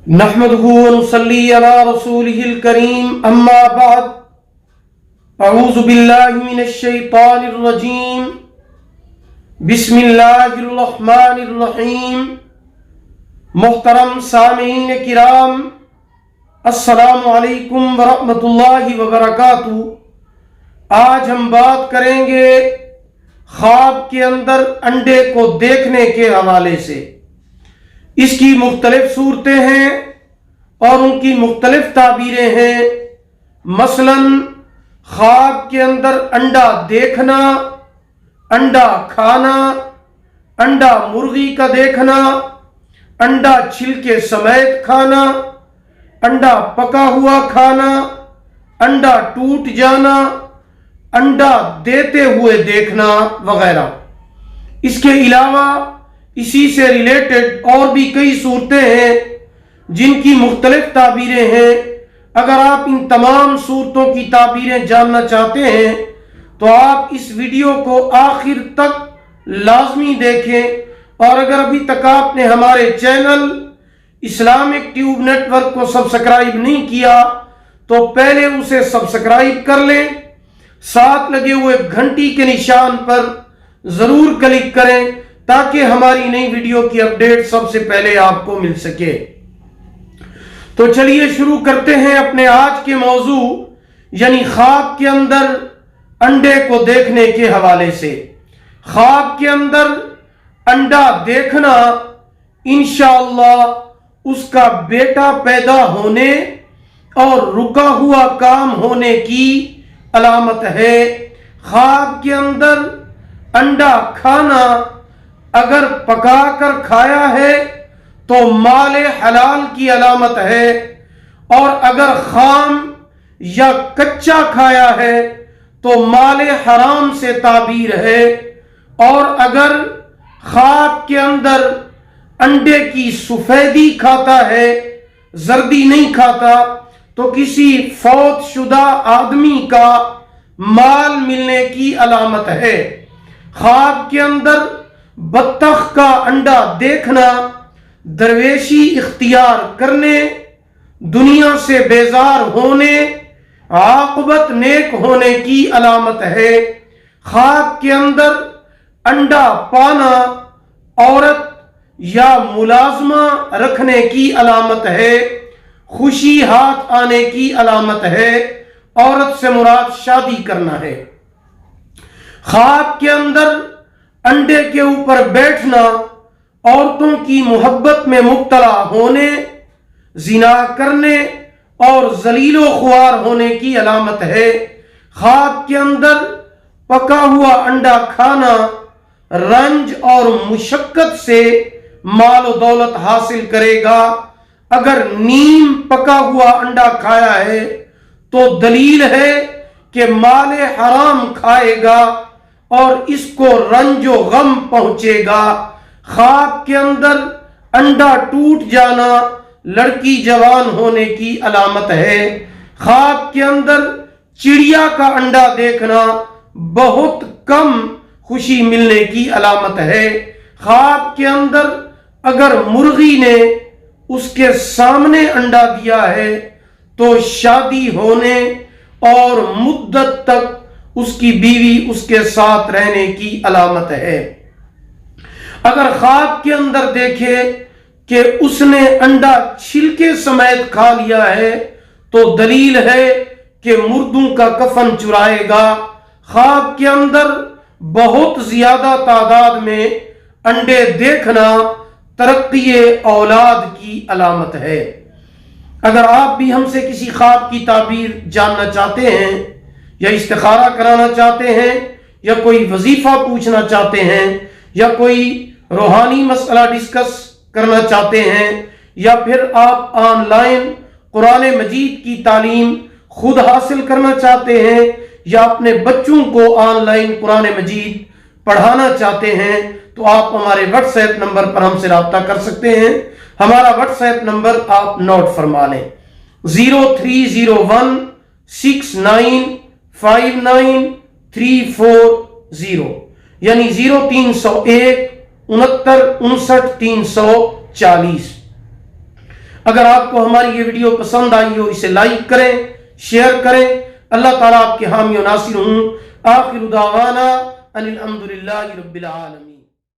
नहमदुहु व नुसल्ली अला रसूलिहिल करीम अम्मा बाद अऊज़ु बिल्लाहि मिनश शैतानिर रजीम बिस्मिल्लाहिर रहमानिर रहीम। मुहतरम सामीन किराम, अस्सलामु अलैकुम व रहमतुल्लाहि व बरकातुहू। आज हम बात करेंगे ख्वाब के अंदर अंडे को देखने के हवाले से। इसकी मुख्तलिफ सूरतें हैं और उनकी मुख्तलिफ ताबीरें हैं। मसलन ख्वाब के अंदर अंडा देखना, अंडा खाना, अंडा मुर्गी का देखना, अंडा छिलके समेत खाना, अंडा पका हुआ खाना, अंडा टूट जाना, अंडा देते हुए देखना वगैरह। इसके अलावा इसी से रिलेटेड और भी कई सूरतें हैं जिनकी मुख्तलिफ ताबीरें हैं। अगर आप इन तमाम सूरतों की ताबीरें जानना चाहते हैं तो आप इस वीडियो को आखिर तक लाजमी देखें। और अगर अभी तक आपने हमारे चैनल इस्लामिक ट्यूब नेटवर्क को सब्सक्राइब नहीं किया तो पहले उसे सब्सक्राइब कर लें। साथ लगे हुए घंटी के निशान पर जरूर क्लिक करें ताकि हमारी नई वीडियो की अपडेट सबसे पहले आपको मिल सके। तो चलिए शुरू करते हैं अपने आज के मौजू यानी ख्वाब के अंदर अंडे को देखने के हवाले से। ख्वाब के अंदर अंडा देखना इंशाअल्लाह उसका बेटा पैदा होने और रुका हुआ काम होने की अलामत है। ख्वाब के अंदर अंडा खाना अगर पका कर खाया है तो माले हलाल की अलामत है, और अगर खाम या कच्चा खाया है तो माले हराम से ताबीर है। और अगर ख्वाब के अंदर अंडे की सफेदी खाता है, जर्दी नहीं खाता, तो किसी फौत शुदा आदमी का माल मिलने की अलामत है। ख्वाब के अंदर बत्तख का अंडा देखना दरवेशी इख्तियार करने, दुनिया से बेजार होने, आक़िबत नेक होने की अलामत है। ख्वाब के अंदर अंडा पाना औरत या मुलाजमा रखने की अलामत है। खुशी हाथ आने की अलामत है। औरत से मुराद शादी करना है। ख्वाब के अंदर अंडे के ऊपर बैठना औरतों की मोहब्बत में मुब्तला होने, जिना करने और जलीलो ख्वार होने की अलामत है। ख्वाब के अंदर पका हुआ अंडा खाना रंज और मुशक्कत से माल और दौलत हासिल करेगा। अगर नीम पका हुआ अंडा खाया है तो दलील है कि माले हराम खाएगा और इसको रंजो गम पहुंचेगा। ख्वाब के अंदर अंडा टूट जाना लड़की जवान होने की अलामत है। ख्वाब के अंदर चिड़िया का अंडा देखना बहुत कम खुशी मिलने की अलामत है। ख्वाब के अंदर अगर मुर्गी ने उसके सामने अंडा दिया है तो शादी होने और मुद्दत तक उसकी बीवी उसके साथ रहने की अलामत है। अगर ख्वाब के अंदर देखे कि उसने अंडा छिलके समेत खा लिया है तो दलील है कि मुर्दों का कफन चुराएगा। ख्वाब के अंदर बहुत ज्यादा तादाद में अंडे देखना तरक्की औलाद की अलामत है। अगर आप भी हमसे किसी ख्वाब की ताबीर जानना चाहते हैं या इस्तिखारा कराना चाहते हैं या कोई वजीफा पूछना चाहते हैं या कोई रूहानी मसला डिस्कस करना चाहते हैं या फिर आप ऑनलाइन कुरान मजीद की तालीम खुद हासिल करना चाहते हैं या अपने बच्चों को ऑनलाइन कुरान मजीद पढ़ाना चाहते हैं तो आप हमारे व्हाट्सएप नंबर पर हमसे राब्ता कर सकते हैं। हमारा व्हाट्सएप नंबर आप नोट फरमा लें 0301 6959 यानी 0301 69 59 340। اگر آپ کو ہماری یہ ویڈیو پسند آئی ہو اسے لائک کریں، شیئر کریں۔ اللہ تعالیٰ آپ کے حامی و ناصر ہوں۔ آخر دعوانا ان الحمد للہ رب العالمین۔